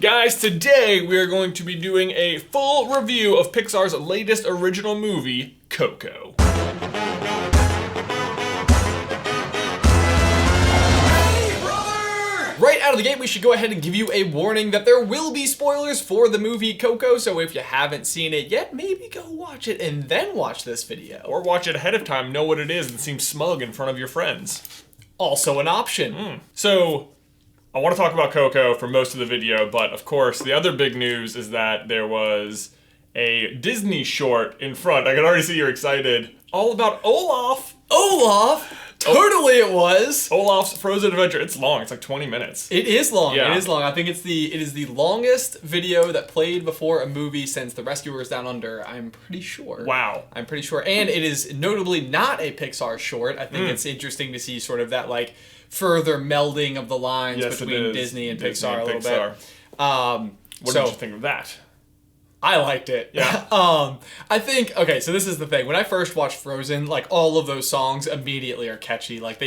Guys, today we are going to be doing a full review of Pixar's latest original movie, Coco. Right out of the gate, we should go ahead and give you a warning that there will be spoilers for the movie Coco, so if you haven't seen it yet, maybe go watch it and then watch this video. Or watch it ahead of time, know what it is, and seem smug in front of your friends. Also an option. So, I want to talk about Coco for most of the video, but of course, the other big news is that there was a Disney short in front. I can already see you're excited. All about Olaf. Olaf? Totally it was. Olaf's Frozen Adventure. It's long. It's like 20 minutes. It is long. Yeah. It is long. I think it is the longest video that played before a movie since The Rescuers Down Under, I'm pretty sure. Wow. I'm pretty sure. And it is notably not a Pixar short. I think it's interesting to see sort of that like further melding of the lines between Disney and Pixar a little bit. What did you think of that? I liked it. Yeah. I think, okay, so this is the thing. When I first watched Frozen, like all of those songs immediately are catchy. Like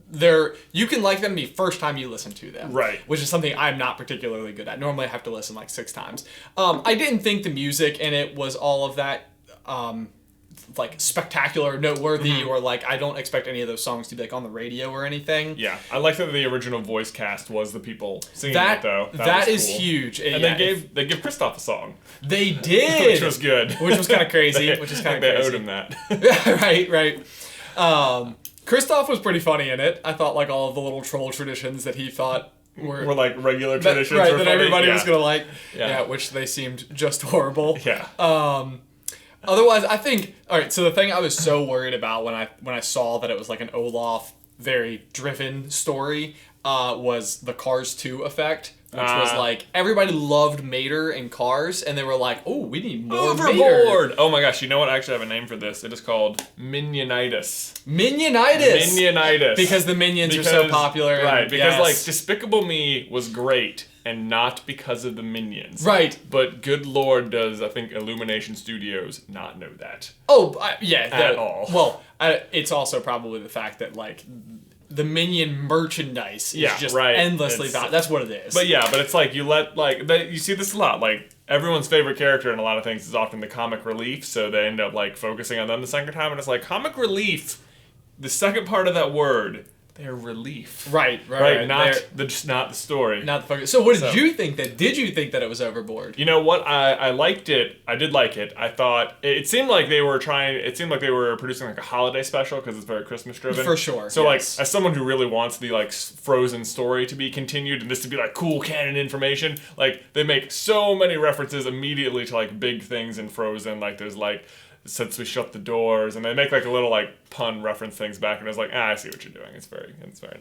they're you can like them the first time you listen to them. Right. Which is something I'm not particularly good at. Normally I have to listen like 6 times. I didn't think the music in it was all of that like spectacular, noteworthy, or like I don't expect any of those songs to be like on the radio or anything. Yeah, I like that the original voice cast was the people singing it though. That was is cool. Huge. And they give Kristoff a song. They did, which was good. Which was kind of crazy. They owed him that. right. Kristoff was pretty funny in it. I thought like all of the little troll traditions that he thought were like regular traditions, that everybody was gonna like. Yeah, which they seemed just horrible. Yeah. Otherwise, I think, all right, so the thing I was so worried about when I saw that it was like an Olaf, very driven story, was the Cars 2 effect, which was like, everybody loved Mater in Cars, and they were like, oh, we need more Overboard! Mater. Oh my gosh, you know what? I actually have a name for this. It is called Minionitis. Minionitis! Because the Minions are so popular. Right, because like, Despicable Me was great, and not because of the Minions. Right. But good lord does, I think, Illumination Studios not know that. Oh, yeah. At all. Well, it's also probably the fact that, like, the Minion merchandise is just endlessly valuable. That's what it is. But yeah, but it's like, you see this a lot, like, everyone's favorite character in a lot of things is often the comic relief, so they end up, like, focusing on them the second time, and it's like, comic relief, the second part of that word, they're relief. Right. Not the story. Not the focus. So what did you think that? Did you think that it was overboard? You know what? I liked it. I did like it. I thought it seemed like they were producing like a holiday special because it's very Christmas driven. For sure. So like, as someone who really wants the like Frozen story to be continued and this to be like cool canon information, like they make so many references immediately to like big things in Frozen. Like there's like, since we shut the doors, and they make like a little like pun reference things back, and I was like, I see what you're doing. It's very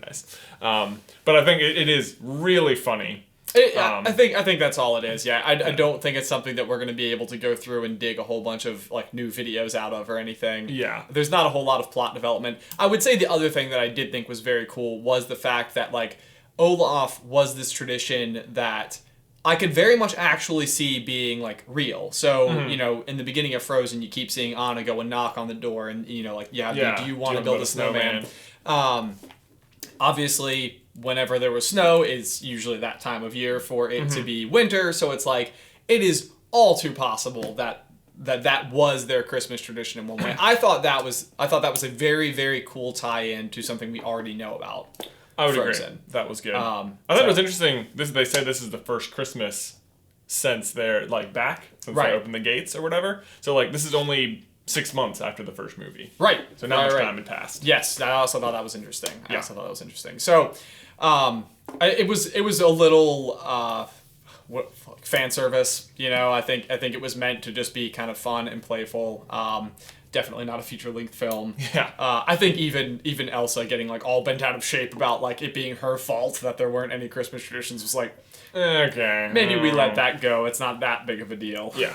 nice. But I think it is really funny. I think that's all it is. Yeah, I don't think it's something that we're going to be able to go through and dig a whole bunch of like new videos out of or anything. Yeah, there's not a whole lot of plot development. I would say the other thing that I did think was very cool was the fact that like Olaf was this tradition that I could very much actually see being like real. So, you know, in the beginning of Frozen, you keep seeing Anna go and knock on the door and, you know, like, do you want to build a snowman? Obviously, whenever there was snow, it's usually that time of year for it to be winter. So it's like, it is all too possible that was their Christmas tradition in one way. I thought that was a very, very cool tie-in to something we already know about. I would Frozen. agree. That was good. I thought it was interesting. They said this is the first Christmas since they're like back since they opened the gates or whatever. So like this is only 6 months after the first movie. Right. So not much time had passed. Yes, I also thought that was interesting. So, it was a little fan service. You know, I think it was meant to just be kind of fun and playful. Definitely not a feature-length film. Yeah. I think even Elsa getting like all bent out of shape about like it being her fault that there weren't any Christmas traditions was like, okay, maybe we let that go. It's not that big of a deal. Yeah.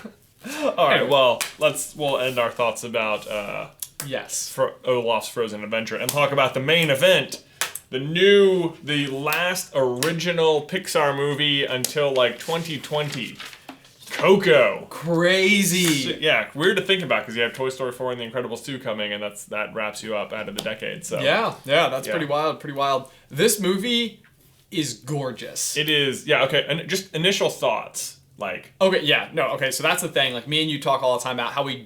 All right. Well, we'll end our thoughts about Olaf's Frozen Adventure and talk about the main event, the last original Pixar movie until like 2020. Coco. Crazy. Yeah, weird to think about because you have Toy Story 4 and The Incredibles 2 coming, and that wraps you up out of the decade. So yeah, that's pretty wild. This movie is gorgeous. It is, yeah, okay. And just initial thoughts, like... Okay, yeah, no, okay, so that's the thing. Like, me and you talk all the time about how we're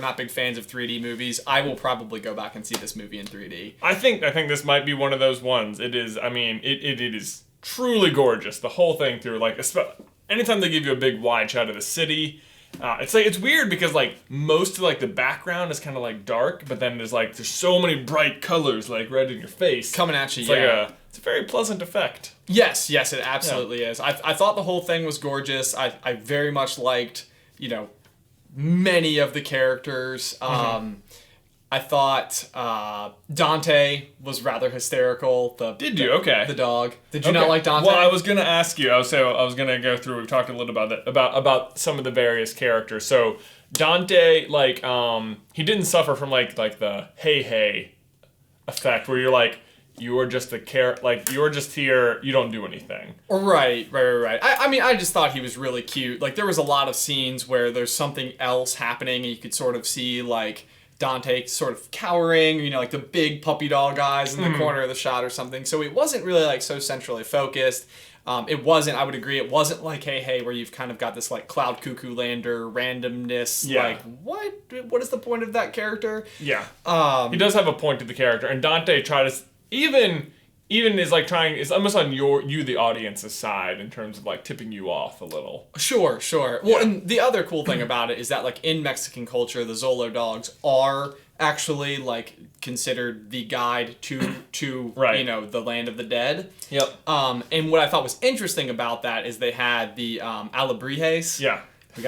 not big fans of 3D movies. I will probably go back and see this movie in 3D. I think this might be one of those ones. It is, I mean, it is truly gorgeous, the whole thing through. Like, anytime they give you a big wide shot of the city... it's weird because like most of like the background is kind of like dark, but then there's so many bright colors like right in your face Coming at you, it's a very pleasant effect. Yes, it absolutely is. I thought the whole thing was gorgeous. I very much liked, many of the characters. I thought Dante was rather hysterical. Did you? Okay. The dog. Did you not like Dante? Well, I was gonna ask you. I was gonna go through. We've talked a little about that about some of the various characters. So Dante, he didn't suffer from like the hey effect where you're like you are just you're just here. You don't do anything. Right. I mean, I just thought he was really cute. Like there was a lot of scenes where there's something else happening, and you could sort of see like Dante sort of cowering, like the big puppy dog eyes in the corner of the shot or something. So it wasn't really like so centrally focused. It wasn't, I would agree, it wasn't like Hey where you've kind of got this like Cloud Cuckoo Lander randomness. Yeah. Like what is the point of that character? Yeah. He does have a point to the character, and Dante tries even is like trying, it's almost on you the audience's side in terms of like tipping you off a little. Sure. Well, and the other cool thing about it is that like in Mexican culture, the Zolo dogs are actually like considered the guide to right. The land of the dead. Yep. And what I thought was interesting about that is they had the Alebrijes. Yeah. I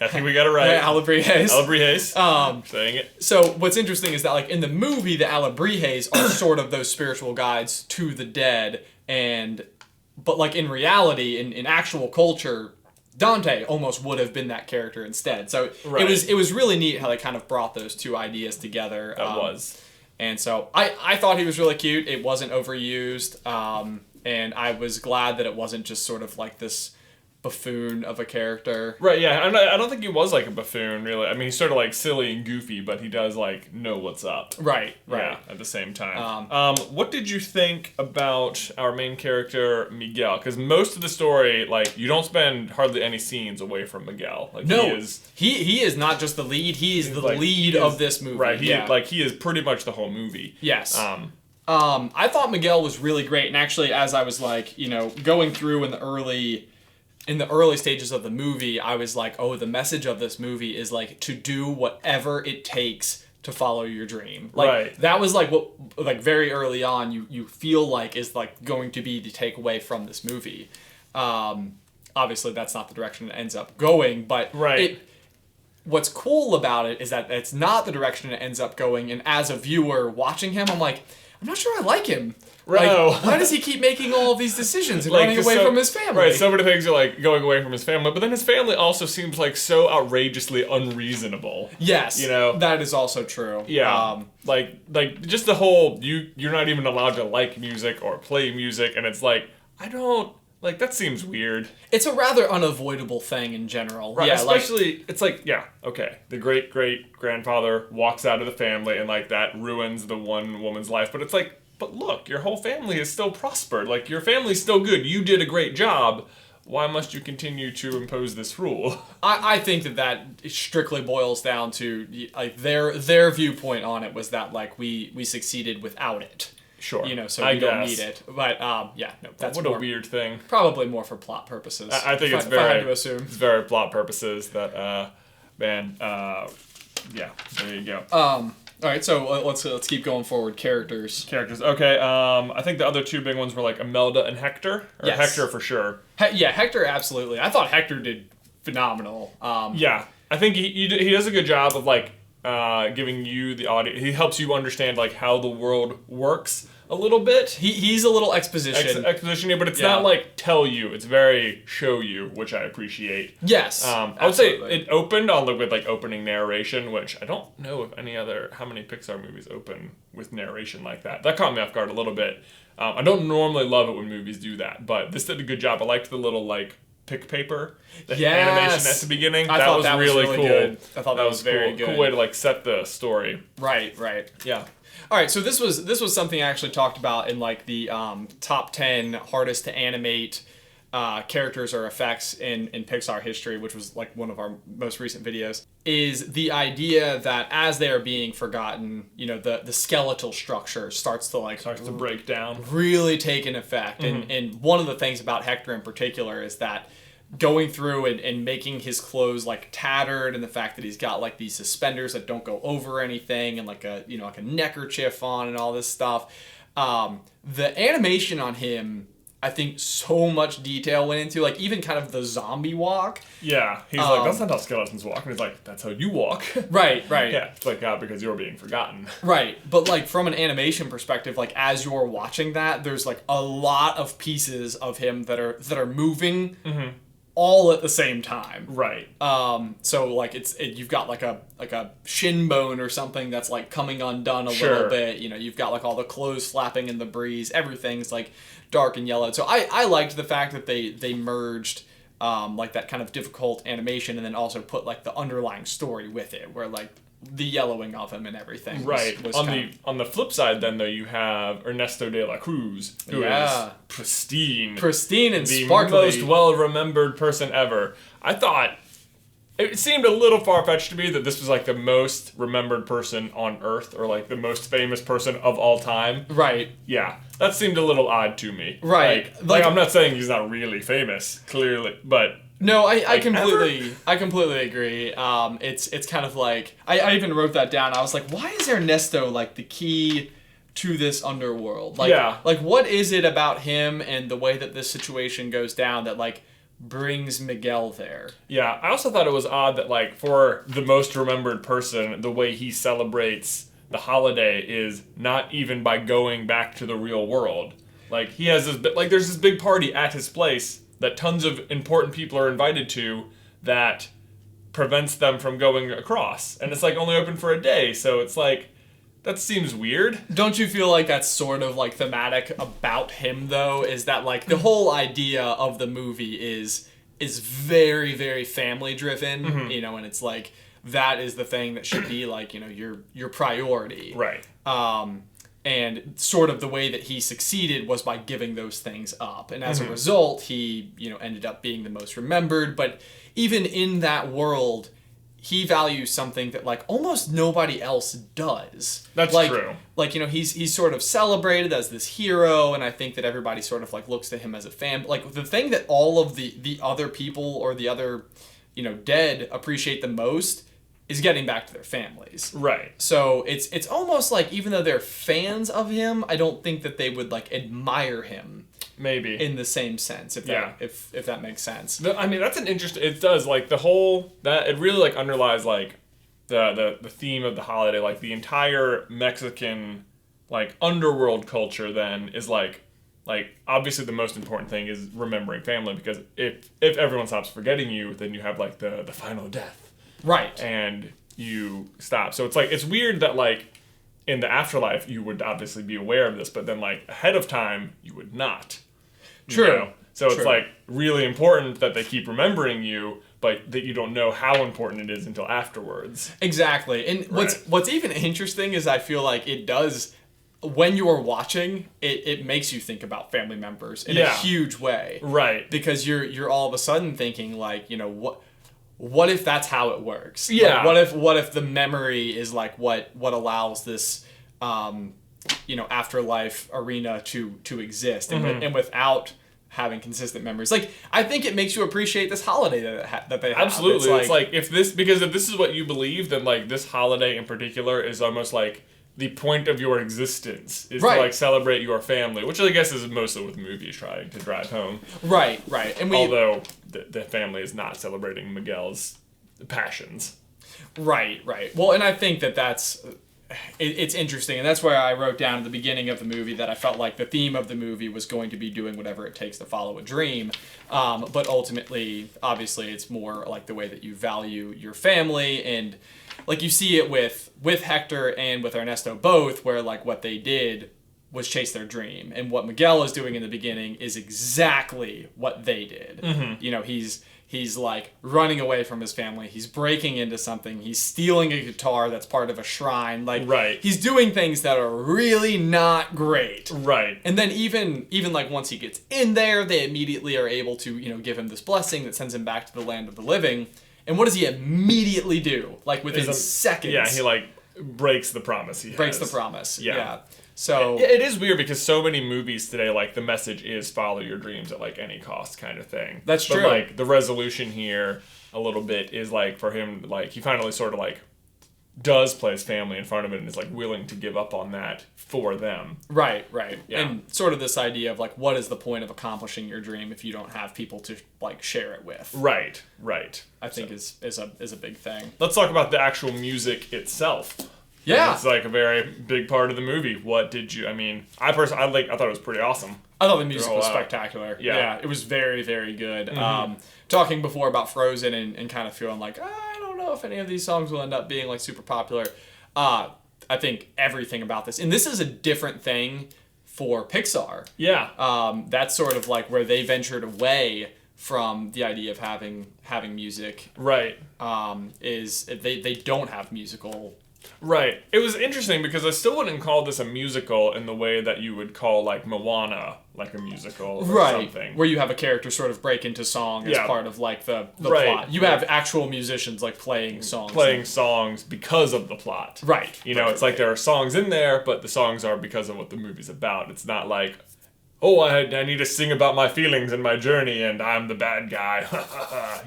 think we got it right. Yeah, Alebrijes. Saying it. So what's interesting is that like in the movie, the Alebrijes are sort of those spiritual guides to the dead, but like in reality, in actual culture, Dante almost would have been that character instead. So right. it was really neat how they kind of brought those two ideas together. That was. And so I thought he was really cute. It wasn't overused, and I was glad that it wasn't just sort of like this buffoon of a character. Right, yeah. I don't think he was like a buffoon, really. I mean, he's sort of like silly and goofy, but he does like know what's up. Right. Yeah, at the same time. What did you think about our main character, Miguel? Because most of the story, like, you don't spend hardly any scenes away from Miguel. Like, no, he is not just the lead, he is the lead of this movie. Right, he is pretty much the whole movie. Yes. I thought Miguel was really great, and actually, as I was like, going through in the early stages of the movie, I was like, oh, the message of this movie is like to do whatever it takes to follow your dream. Like right. That was like what like very early on you feel like is like going to be the takeaway from this movie. Obviously that's not the direction it ends up going, but right. What's cool about it is that it's not the direction it ends up going, and as a viewer watching him, I'm like, I'm not sure I like him. Like, why does he keep making all of these decisions and running away from his family? Right, so many things are like going away from his family, but then his family also seems like so outrageously unreasonable. Yes, that is also true. Yeah, like just the whole you're not even allowed to like music or play music, and it's like that seems weird. It's a rather unavoidable thing in general. Right, yeah, especially it's like okay, the great grandfather walks out of the family and like that ruins the one woman's life, but it's like. But look, your whole family is still prospered. Like, your family's still good. You did a great job. Why must you continue to impose this rule? I think that strictly boils down to like their viewpoint on it was that like we succeeded without it. Sure. So we don't need it. But that's what a weird thing. Probably more for plot purposes. I think it's very. I had to assume it's very plot purposes that there you go. All right, so let's keep going forward. Characters. Okay. I think the other two big ones were like Imelda and Hector. Yes. Hector for sure. Hector absolutely. I thought Hector did phenomenal. Yeah, I think he does a good job of like giving you the audience. He helps you understand like how the world works a little bit. He's a little exposition. Exposition, but it's not like tell you. It's very show you, which I appreciate. Yes. I would say it opened with like opening narration, which I don't know how many Pixar movies open with narration like that. That caught me off guard a little bit. I don't normally love it when movies do that, but this did a good job. I liked the little like pick paper, animation at the beginning. I thought that was really cool. Good. I thought that was very good. Cool way to like set the story. Right. Yeah. All right, so this was something I actually talked about in like the top 10 hardest to animate characters or effects in Pixar history, which was like one of our most recent videos, is the idea that as they are being forgotten, you know, the skeletal structure starts to break down. Really take an effect. And one of the things about Hector in particular is that going through and making his clothes like tattered, and the fact that he's got like these suspenders that don't go over anything, and like a neckerchief on and all this stuff. The animation on him, I think so much detail went into, like, even kind of the zombie walk. Yeah, he's like, that's not how skeletons walk. And he's like, that's how you walk. Right. Yeah, it's like, because you're being forgotten. Right, but, like, from an animation perspective, like, as you're watching that, there's, like, a lot of pieces of him that are moving all at the same time. Right. So, like, you've got, like a shin bone or something that's, like, coming undone a little bit. You know, you've got, like, all the clothes flapping in the breeze. Everything's, like, dark and yellow. So I liked the fact that they merged like that kind of difficult animation, and then also put like the underlying story with it, where like the yellowing of him and everything. Right. Was on the flip side, then though, you have Ernesto de la Cruz, who is pristine and the sparkly, most well remembered person ever. I thought it seemed a little far-fetched to me that this was like the most remembered person on Earth, or like the most famous person of all time. Right. Yeah, that seemed a little odd to me. Right. Like I'm not saying he's not really famous, clearly, but no, I completely agree. It's kind of like I even wrote that down. I was like, why is Ernesto like the key to this underworld? Like what is it about him and the way that this situation goes down that like brings Miguel there? Yeah, I also thought it was odd that, like, for the most remembered person, the way he celebrates the holiday is not even by going back to the real world. Like, he has this, like, there's this big party at his place that tons of important people are invited to that prevents them from going across. And it's, like, only open for a day, so it's like, that seems weird. Don't you feel like that's sort of like thematic about him though? Is that like the whole idea of the movie is very, very family driven, you know, and it's like that is the thing that should be like, you know, your priority. Right. And sort of the way that he succeeded was by giving those things up. And as a result, he, you know, ended up being the most remembered. But even in that world, he values something that like almost nobody else does. That's like, true. Like, you know, he's sort of celebrated as this hero, and I think that everybody sort of like looks to him as a fan. Like the thing that all of the other people or the other, you know, dead appreciate the most is getting back to their families. Right. So it's almost like even though they're fans of him, I don't think that they would like admire him. Maybe. In the same sense, if that makes sense. I mean, that's an interesting. It does, like, the whole that it really like underlies like the theme of the holiday. Like the entire Mexican like underworld culture then is like obviously the most important thing is remembering family, because if everyone stops forgetting you, then you have like the final death. Right. And you stop. So it's like it's weird that like in the afterlife you would obviously be aware of this, but then like ahead of time you would not. True. You know? So it's like really important that they keep remembering you, but that you don't know how important it is until afterwards. Exactly. And what's even interesting is I feel like it does, when you are watching, it makes you think about family members in a huge way. Right. Because you're all of a sudden thinking like, you know, what if that's how it works? Yeah. Like, what if the memory is like what allows this you know, afterlife arena to exist, and without having consistent memories. Like, I think it makes you appreciate this holiday that they have. Absolutely. It's like if this is what you believe, then like this holiday in particular is almost like the point of your existence is to like celebrate your family, which I guess is mostly what the movie is trying to drive home. Right. And although the family is not celebrating Miguel's passions. Right. Well, and I think that's it's interesting, and that's where I wrote down at the beginning of the movie that I felt like the theme of the movie was going to be doing whatever it takes to follow a dream, but ultimately, obviously, it's more like the way that you value your family, and like you see it with Hector and with Ernesto both, where like what they did was chase their dream. And what Miguel is doing in the beginning is exactly what they did. Mm-hmm. You know, he's like running away from his family. He's breaking into something. He's stealing a guitar that's part of a shrine. Like, right. He's doing things that are really not great. Right. And then even like once he gets in there, they immediately are able to, you know, give him this blessing that sends him back to the land of the living. And what does he immediately do? Like within seconds. Yeah, he like breaks the promise he breaks has. the promise. Yeah. Yeah. So it is weird because so many movies today, like the message is follow your dreams at like any cost kind of thing. That's true. But like the resolution here a little bit is like for him, like he finally sort of like does play his family in front of it and is like willing to give up on that for them. Right. Yeah. And sort of this idea of like, what is the point of accomplishing your dream if you don't have people to like share it with? Right. I think is a big thing. Let's talk about the actual music itself. Yeah. It's like a very big part of the movie. What did you, I mean, I thought it was pretty awesome. I thought the music was spectacular. Yeah. It was very, very good. Talking before about Frozen and kind of feeling like, I don't know if any of these songs will end up being like super popular. I think everything about this, and this is a different thing for Pixar. Yeah. That's sort of like where they ventured away from the idea of having music. Right. Is they don't have musical. Right. It was interesting because I still wouldn't call this a musical in the way that you would call like Moana like a musical or something. Where you have a character sort of break into song as part of like the plot. You have actual musicians like playing songs. Playing songs because of the plot. Right. You know, it's like there are songs in there, but the songs are because of what the movie's about. It's not like, oh, I need to sing about my feelings and my journey, and I'm the bad guy.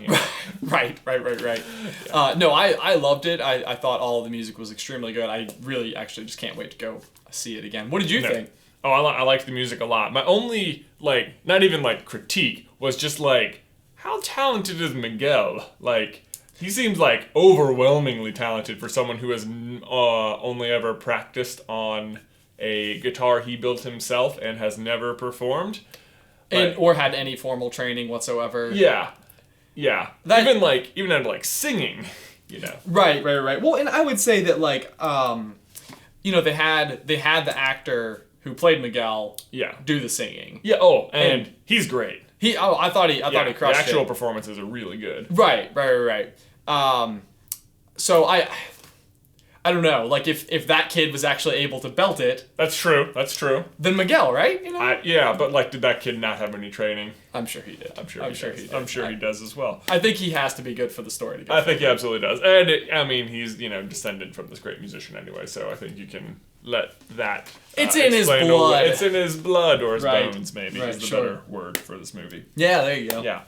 You know? Right. Yeah. No, I loved it. I thought all of the music was extremely good. I really actually just can't wait to go see it again. What did you think? Oh, I liked the music a lot. My only, like, not even, like, critique was just, like, how talented is Miguel? Like, he seems, like, overwhelmingly talented for someone who has only ever practiced on a guitar he built himself and has never performed. Or had any formal training whatsoever. Yeah. Even under, like, singing, you know. Right. Well, and I would say that, like, you know, they had the actor who played Miguel do the singing. Yeah, and he's great. I thought he crushed it. The actual performances are really good. Right. So I don't know, like if that kid was actually able to belt it. That's true. Then Miguel, right? You know? But like, did that kid not have any training? I'm sure he did. I'm sure he does as well. I think he has to be good for the story to go. I think he absolutely does. And he's, you know, descended from this great musician anyway, so I think you can let that it's in his blood. It's in his blood or his bones, maybe, is the better word for this movie. Yeah, there you go. Yeah.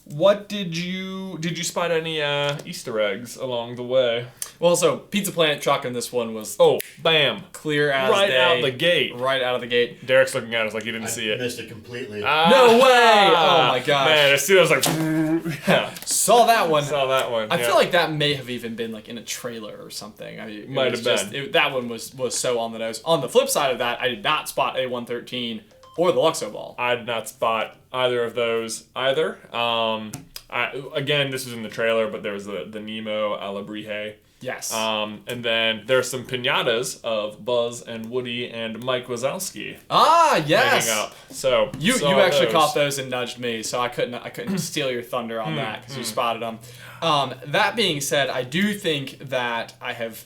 What did you spot any Easter eggs along the way? Well, so Pizza Planet truck in this one was bam, clear as right day. out the gate. Right out of the gate. Derek's looking at us like he didn't see it. I missed it completely. No way! Oh my gosh. Man, as soon as I was like, saw that one. I feel like that may have even been like in a trailer or something. Might have been. That one was so on the nose. On the flip side of that, I did not spot A113 or the Luxo Ball. I did not spot either of those either. Again, this was in the trailer, but there was the Nemo Alebrije. Yes. And then there's some piñatas of Buzz and Woody and Mike Wazowski. Ah, yes. Hanging up. So you actually caught those and nudged me, so I couldn't steal your thunder on that because you spotted them. That being said, I do think that I have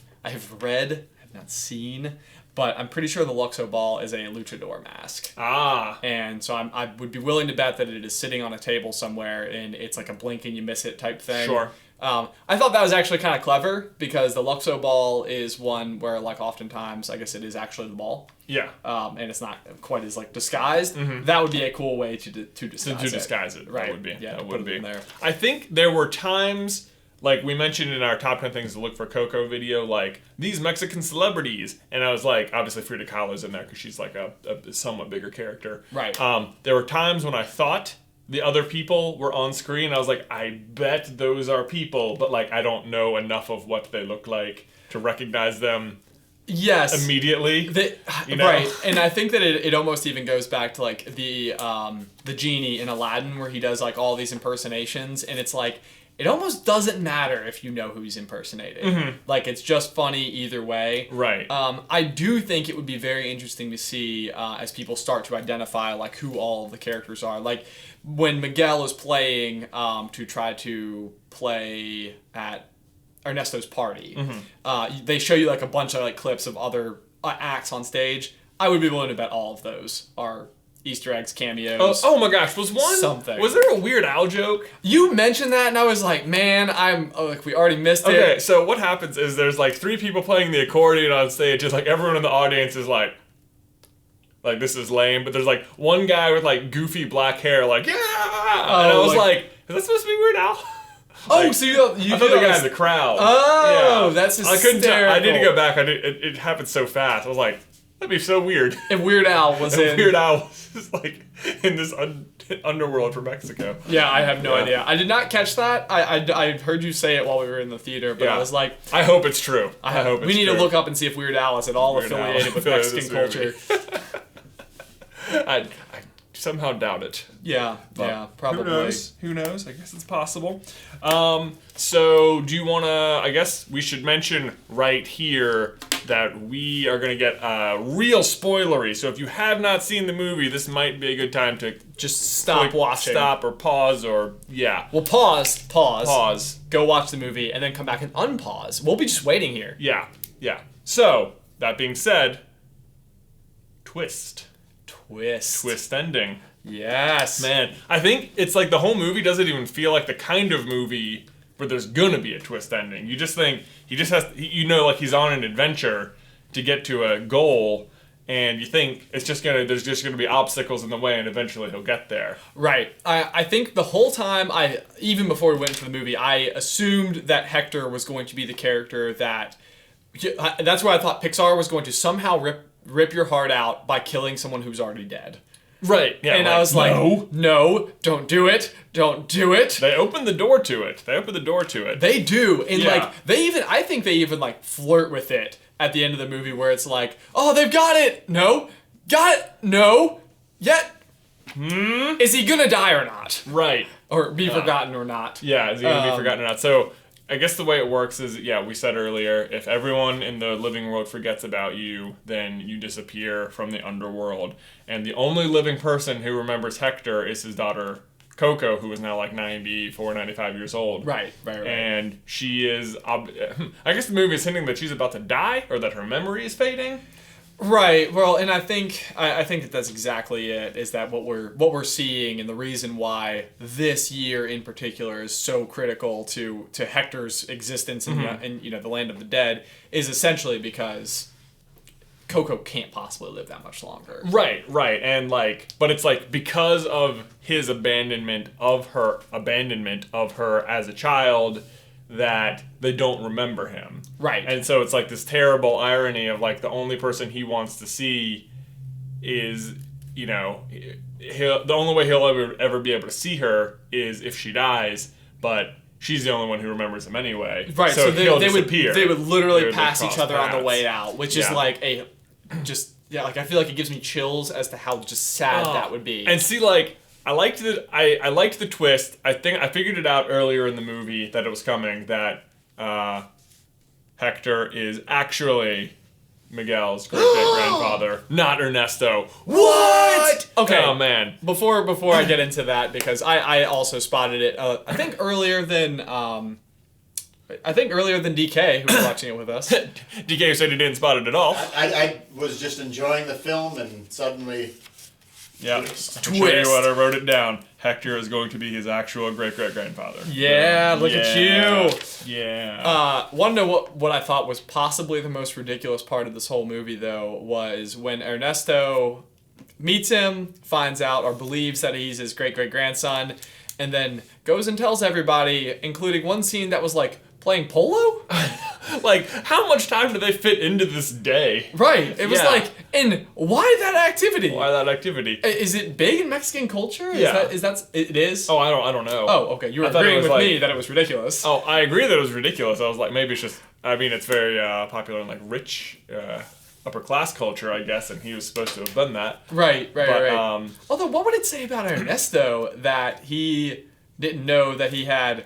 read, I have not seen, but I'm pretty sure the Luxo Ball is a luchador mask. Ah. And so I would be willing to bet that it is sitting on a table somewhere and it's like a blink and you miss it type thing. Sure. I thought that was actually kind of clever because the Luxo Ball is one where, like, oftentimes, I guess it is actually the ball. Yeah. And it's not quite as, like, disguised. Mm-hmm. That would be a cool way to disguise it. Right. That would be. Yeah, that would be. In there. I think there were times, like we mentioned in our top 10 things to look for Coco video, like these Mexican celebrities. And I was like, obviously Frida Kahlo's in there because she's like a somewhat bigger character. Right. There were times when I thought the other people were on screen. I was like, I bet those are people, but like I don't know enough of what they look like to recognize them. Yes. Immediately. Right. And I think that it almost even goes back to like the genie in Aladdin where he does like all these impersonations, and it's like it almost doesn't matter if you know who he's impersonating. Like it's just funny either way. Right. I do think it would be very interesting to see as people start to identify like who all of the characters are. Like when Miguel is playing to try to play at Ernesto's party. They show you like a bunch of like clips of other acts on stage. I would be willing to bet all of those are Easter eggs, cameos. Oh my gosh, was there a Weird Al joke? You mentioned that and I was like, man, we already missed it. Okay, so what happens is there's like 3 people playing the accordion on stage, and like everyone in the audience is like this is lame, but there's like one guy with like goofy black hair like, yeah! And I was like, is that supposed to be Weird Al? Oh, so you I thought the guy in the crowd. Oh, yeah. That's hysterical. I couldn't tell. I need to go back. It happened so fast. I was like, that'd be so weird. And Weird Al was Weird Al was just like in this underworld from Mexico. Yeah, I have no idea. I did not catch that. I heard you say it while we were in the theater, but I was like, I hope it's true. I hope it's true. We need to look up and see if Weird Al is at all affiliated with Mexican culture. I somehow doubt it. Yeah, probably. Who knows? I guess it's possible. So do you want to, I guess we should mention right here that we are going to get real spoilery. So if you have not seen the movie, this might be a good time to just stop watching. Stop or pause or, yeah. Well, pause. Go watch the movie and then come back and unpause. We'll be just waiting here. Yeah. So, that being said, twist ending. Yes. Man, I think it's like the whole movie doesn't even feel like the kind of movie where there's gonna be a twist ending. You just think like he's on an adventure to get to a goal, and you think there's just gonna be obstacles in the way, and eventually he'll get there. Right. I think the whole time, even before we went into the movie, I assumed that Hector was going to be the character that's where I thought Pixar was going to somehow rip your heart out by killing someone who's already dead. Right. Yeah. And I was like, no, don't do it. Don't do it. They opened the door to it. They do. And I think they even like flirt with it at the end of the movie where it's like, oh, they've got it. No. Got it. No. Yet. Is he gonna die or not? Right. Or be forgotten or not? Yeah, is he gonna be forgotten or not? So I guess the way it works is, we said earlier, if everyone in the living world forgets about you, then you disappear from the underworld. And the only living person who remembers Hector is his daughter, Coco, who is now like 94, 95 years old. Right. And she is, I guess the movie is hinting that she's about to die, or that her memory is fading. Right. Well, and I think that's exactly it. Is that what we're seeing, and the reason why this year in particular is so critical to Hector's existence in the land of the dead is essentially because Coco can't possibly live that much longer. Right. And but it's like because of his abandonment of her as a child, that they don't remember him. Right. And so it's like this terrible irony of like the only person he wants to see is, the only way he'll ever be able to see her is if she dies, but she's the only one who remembers him anyway. Right. So they would literally pass each other paths on the way out, which is like I feel like it gives me chills as to how just sad that would be. And see, like, I liked the twist. I think I figured it out earlier in the movie that it was coming, that Hector is actually Miguel's great-great-grandfather, not Ernesto. What? Okay. Oh, man. Before I get into that, because I also spotted it, I think earlier than DK, who was watching it with us. DK said he didn't spot it at all. I was just enjoying the film, and suddenly... Yeah, twist. I'll show you what I wrote it down. Hector is going to be his actual great-great-grandfather. Yeah, look at you. Yeah. Want to know what I thought was possibly the most ridiculous part of this whole movie, though, was when Ernesto meets him, finds out or believes that he's his great-great-grandson, and then goes and tells everybody, including one scene that was like playing polo? Like, how much time do they fit into this day? Right. It was Yeah. like, and why that activity? Why that activity? Is it big in Mexican culture? Yeah. It is? Oh, I don't know. Oh, okay. You were I thought it agreeing was with like- me that it was ridiculous. Oh, I agree that it was ridiculous. I was like, maybe it's just. I mean, it's very popular in like rich upper class culture, I guess, and he was supposed to have done that. Right. But, Although, what would it say about Ernesto that he didn't know that he had?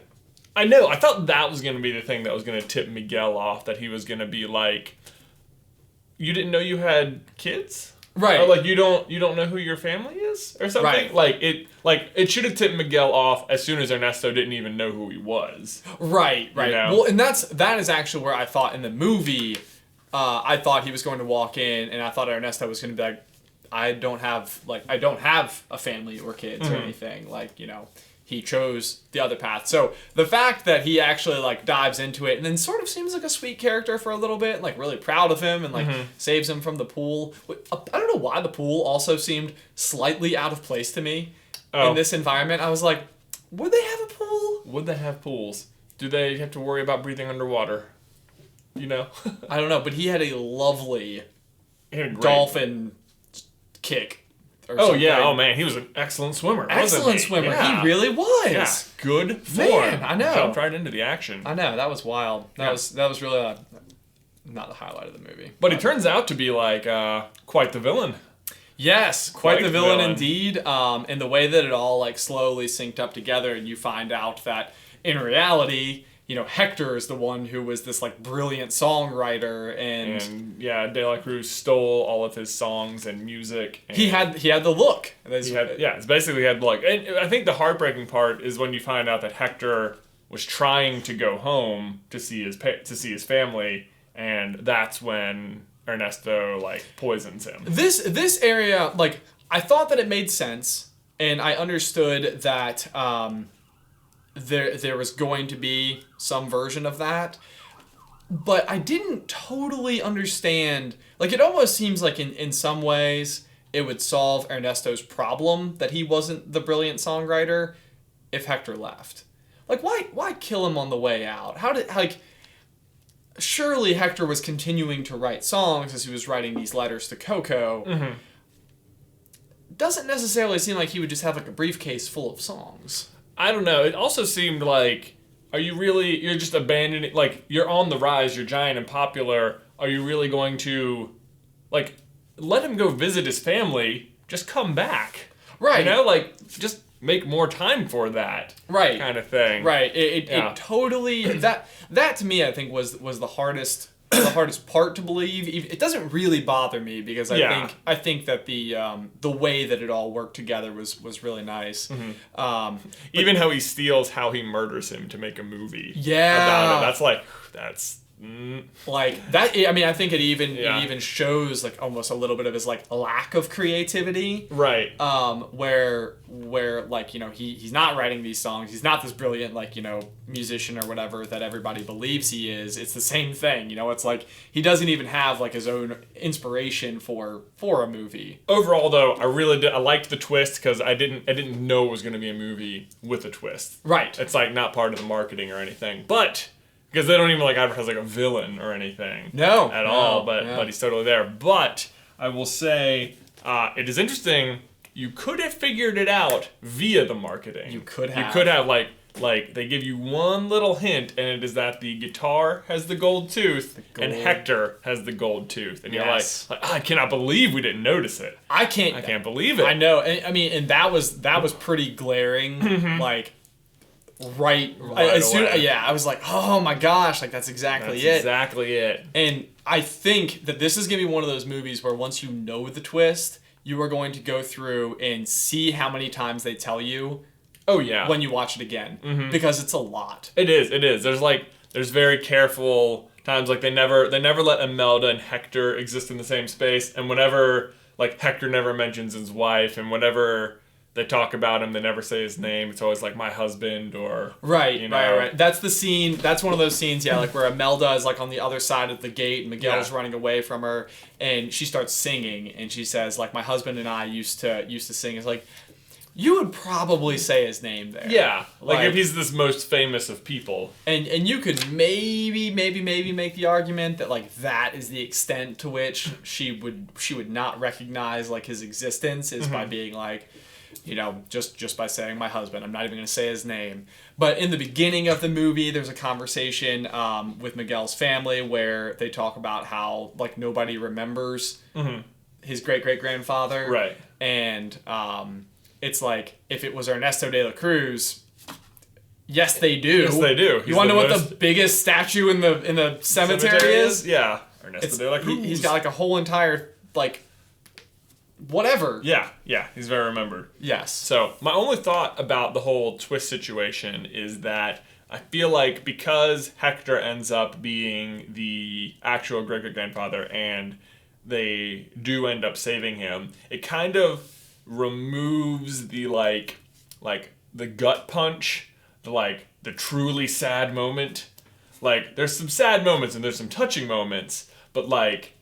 I know. I thought that was going to be the thing that was going to tip Miguel off. That he was going to be like, you didn't know you had kids, Right. Or like you don't know who your family is, or something. Right. It should have tipped Miguel off as soon as Ernesto didn't even know who he was. Right. You know? Well, and that is actually where I thought in the movie, I thought he was going to walk in, and I thought Ernesto was going to be like, I don't have a family or kids or anything. Like, he chose the other path. So the fact that he actually like dives into it and then sort of seems like a sweet character for a little bit, like really proud of him and like saves him from the pool. I don't know why the pool also seemed slightly out of place to me in this environment. I was like, would they have a pool? Would they have pools? Do they have to worry about breathing underwater? I don't know, but he had a lovely He had a great- dolphin kick. Or Oh something. yeah! Oh man, he was an excellent swimmer. wasn't Excellent he? swimmer. Yeah. He really was. Yeah, good form. Man, I know. Jumped right into the action. I know, that was wild. That Yeah. was really not the highlight of the movie. But he turns out to be like quite the villain. Yes, quite Quite the the villain villain. indeed. And the way that it all like slowly synced up together, and you find out that in reality, Hector is the one who was this like brilliant songwriter, and And yeah, De La Cruz stole all of his songs and music. And he had the look. it's basically had like. And I think the heartbreaking part is when you find out that Hector was trying to go home to see his family, and that's when Ernesto like poisons him. This area, like, I thought that it made sense, and I understood that there was going to be some version of that, but I didn't totally understand. Like, it almost seems like in some ways it would solve Ernesto's problem that he wasn't the brilliant songwriter if Hector left. Like, why kill him on the way out? Surely Hector was continuing to write songs as he was writing these letters to Coco. Mm-hmm. Doesn't necessarily seem like he would just have like a briefcase full of songs. I don't know. It also seemed like, you're just abandoning, like, you're on the rise, you're giant and popular. Are you really going to, like, let him go visit his family? Just come back. Right. Just make more time for that. Right. Kind of thing. Right. Yeah. It totally, that to me I think was the hardest part to believe. It doesn't really bother me because I think that the way that it all worked together was really nice. Mm-hmm. Even how he steals how he murders him to make a movie. Yeah. About it. That's like that. I mean, I think it even Yeah. shows like almost a little bit of his like lack of creativity. right. Where like he's not writing these songs. He's not this brilliant like musician or whatever that everybody believes he is. It's the same thing. It's like he doesn't even have like his own inspiration for a movie. Overall, though, I really did. I liked the twist because I didn't know it was going to be a movie with a twist. Right. It's like not part of the marketing or anything, but because they don't even like advertise like a villain or anything. No, at no, all. But yeah. but he's totally there. But I will say, it is interesting. You could have figured it out via the marketing. You could have. You could have like they give you one little hint, and it is that the guitar has the gold tooth, and Hector has the gold tooth, and Yes. you're like, I cannot believe we didn't notice it. I I can't can't believe it. I know. I mean, and that was pretty glaring. Like. Right as soon, away. yeah, I was like, oh my gosh, like that's exactly That's it. exactly it. And I think that this is going to be one of those movies where once you know the twist, you are going to go through and see how many times they tell you Oh yeah. when you watch it again. Because it's a lot. It is. There's very careful times, like they never let Imelda and Hector exist in the same space, and whenever like Hector never mentions his wife, and whenever they talk about him, they never say his name. It's always like my husband or Right. That's the scene. That's one of those scenes, yeah, like where Imelda is like on the other side of the gate and Miguel's running away from her, and she starts singing and she says like my husband and I used to sing. It's like you would probably say his name there. Yeah, like if he's this most famous of people. And you could maybe make the argument that like that is the extent to which she would not recognize like his existence is by being like, you know, just by saying my husband. I'm not even going to say his name. But in the beginning of the movie, there's a conversation with Miguel's family where they talk about how like nobody remembers his great-great-grandfather. Right. And it's like, if it was Ernesto de la Cruz, yes, they do. Yes, they do. You want to know what the biggest statue in the cemetery is? Yeah. Ernesto de la Cruz. He's got like a whole entire, like, whatever. Yeah, he's very remembered. Yes. So, my only thought about the whole twist situation is that I feel like because Hector ends up being the actual great-great-grandfather and they do end up saving him, it kind of removes the like the gut punch, the truly sad moment. Like, there's some sad moments and there's some touching moments, but like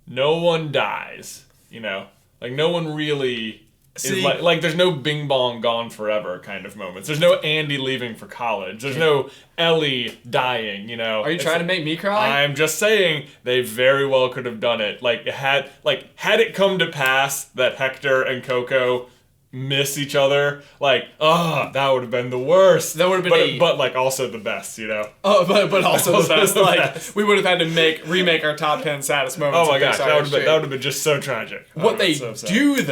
no one dies, you know? Like no one really is like there's no Bing Bong Gone Forever kind of moments. There's no Andy leaving for college. There's no Ellie dying, you know? Are you trying to make me cry? I'm just saying they very well could have done it. Had it come to pass that Hector and Coco miss each other, that would have been the worst. That would have been but like also the best, you know. Oh, but also the best. The Like best. we would have had to remake our top 10 saddest moments. Oh my of gosh, Pixar that would history. have been just so tragic. What they do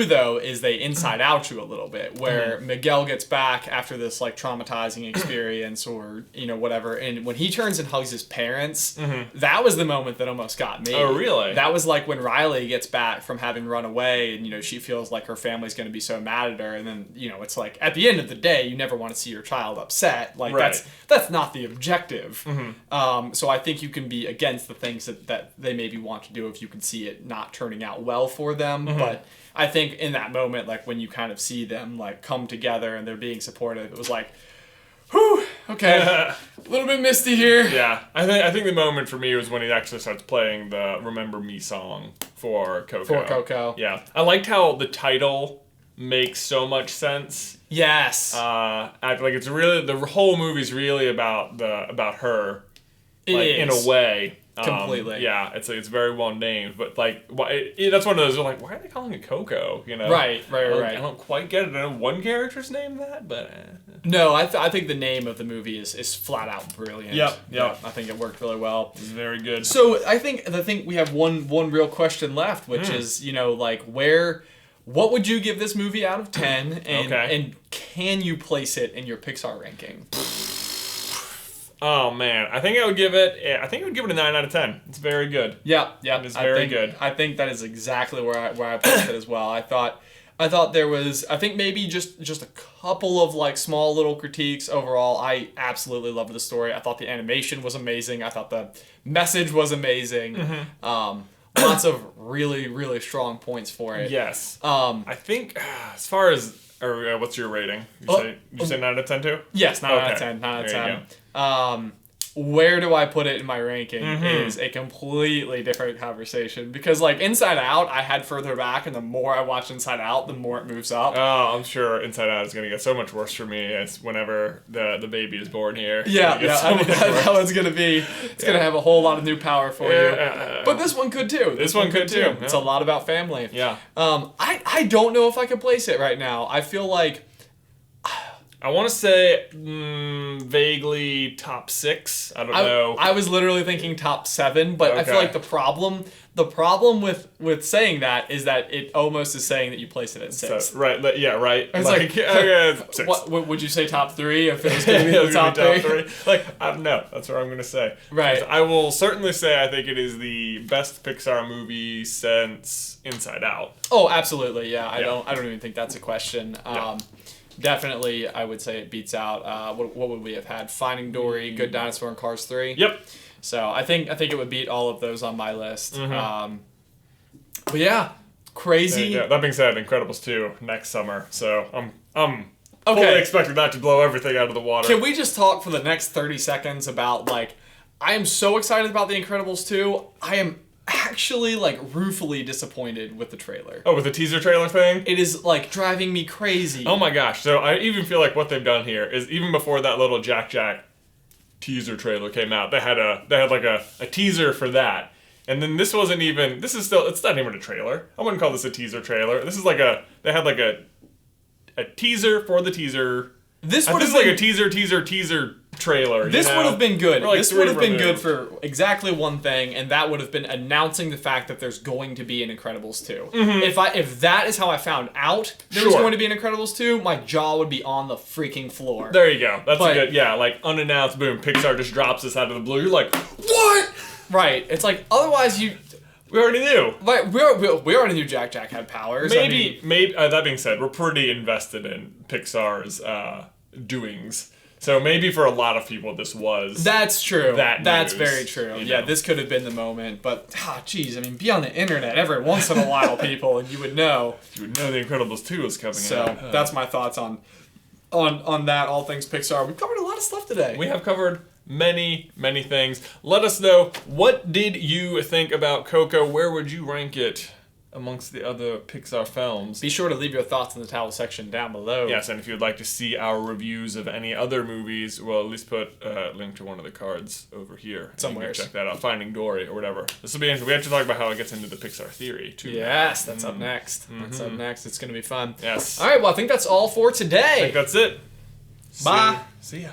though is they inside out you a little bit, where Miguel gets back after this like traumatizing experience or you know whatever, and when he turns and hugs his parents, that was the moment that almost got me. Oh really? That was like when Riley gets back from having run away, and you know she feels like her family's going to be so mad at her, and then you know it's like at the end of the day you never want to see your child upset. Like Right. that's not the objective. So I think you can be against the things that they maybe want to do if you can see it not turning out well for them. But I think in that moment, like when you kind of see them like come together and they're being supportive, it was like, whew, okay, a little bit misty here. Yeah, I think the moment for me was when he actually starts playing the "Remember Me" song for Coco. For Coco. Yeah, I liked how the title makes so much sense. Yes. I feel like it's really the whole movie's really about her, like in a way. Completely. Yeah, it's very well named, but like that's one of those. Like, why are they calling it Coco? You know? Right. I don't quite get it. I know one character's named that, but. No, I think the name of the movie is flat out brilliant. Yep. Yeah, I think it worked really well. It's very good. So I think we have one real question left, which is, you know, like what would you give this movie out of 10 and can you place it in your Pixar ranking? Oh man, I think I would give it a 9 out of 10. It's very good. Yeah. It's very good. I think that is exactly where I placed it as well. I thought there was, I think maybe just a couple of like small little critiques. Overall, I absolutely loved the story. I thought the animation was amazing. I thought the message was amazing. Lots of really, really strong points for it. Yes. I think as far as what's your rating? Did you say 9 out of 10 too? Yes, 9 out of 10. 9 out of 10. Where do I put it in my ranking is a completely different conversation. Because, like, Inside Out, I had further back, and the more I watch Inside Out, the more it moves up. Oh, I'm sure Inside Out is going to get so much worse for me as whenever the baby is born here. Yeah. I mean, that one's going to be, it's going to have a whole lot of new power for you. But this one could, too. This one could, too. Yeah. It's a lot about family. Yeah. I don't know if I could place it right now. I feel like... I want to say vaguely top 6. I don't know. I was literally thinking top 7, but I feel like the problem with saying that is that it almost is saying that you place it at 6. So, right. Yeah. Right. It's like 6. What would you say top 3 if it was going to be the top 3? Like no, that's what I'm going to say. Right. I will certainly say I think it is the best Pixar movie since Inside Out. Oh, absolutely. Yeah. I don't even think that's a question. Definitely, I would say it beats out. What would we have had? Finding Dory, Good Dinosaur, and Cars 3. Yep. So I think it would beat all of those on my list. But yeah, crazy. Yeah, that being said, Incredibles 2 next summer. So I'm fully expecting that to blow everything out of the water. Can we just talk for the next 30 seconds about like I am so excited about The Incredibles 2. I am actually like ruefully disappointed with the trailer. Oh, with the teaser trailer thing? It is like driving me crazy. Oh my gosh. So I even feel like what they've done here is even before that little Jack teaser trailer came out, they had like a teaser for that. And then this wasn't even, it's not even a trailer. I wouldn't call this a teaser trailer. This is like they had like a teaser for the teaser. This would is have like been a teaser trailer. This would have been good. Like this would have been good removed. for exactly one thing, and that would have been announcing the fact that there's going to be an Incredibles 2. If that is how I found out there was Sure. going to be an Incredibles 2, my jaw would be on the freaking floor. There you go. That's But- a good, yeah, like unannounced, boom, Pixar just drops this out of the blue. You're like, what? Right. It's like otherwise we already knew. already knew Jack had powers. I mean, Maybe. That being said, we're pretty invested in Pixar's doings. So maybe for a lot of people, this was. that's true. That's news, very true. you Yeah, know. this could have been the moment, but geez, I mean, be on the internet every once in a while, people, and you would know. You would know the Incredibles 2 was coming So out. that's my thoughts on that. All things Pixar. We've covered a lot of stuff today. We have covered many things. Let us know, what did you think about Coco? Where would you rank it amongst the other Pixar films? Be sure to leave your thoughts in the towel section down below. Yes, and if you'd like to see our reviews of any other movies, we'll at least put a link to one of the cards over here. Somewhere. You can check that out. Finding Dory or whatever. This will be interesting. We have to talk about how it gets into the Pixar theory, too. Yes, that's up next. That's up next. It's going to be fun. Yes. All right, well, I think that's all for today. I think that's it. Bye. See ya.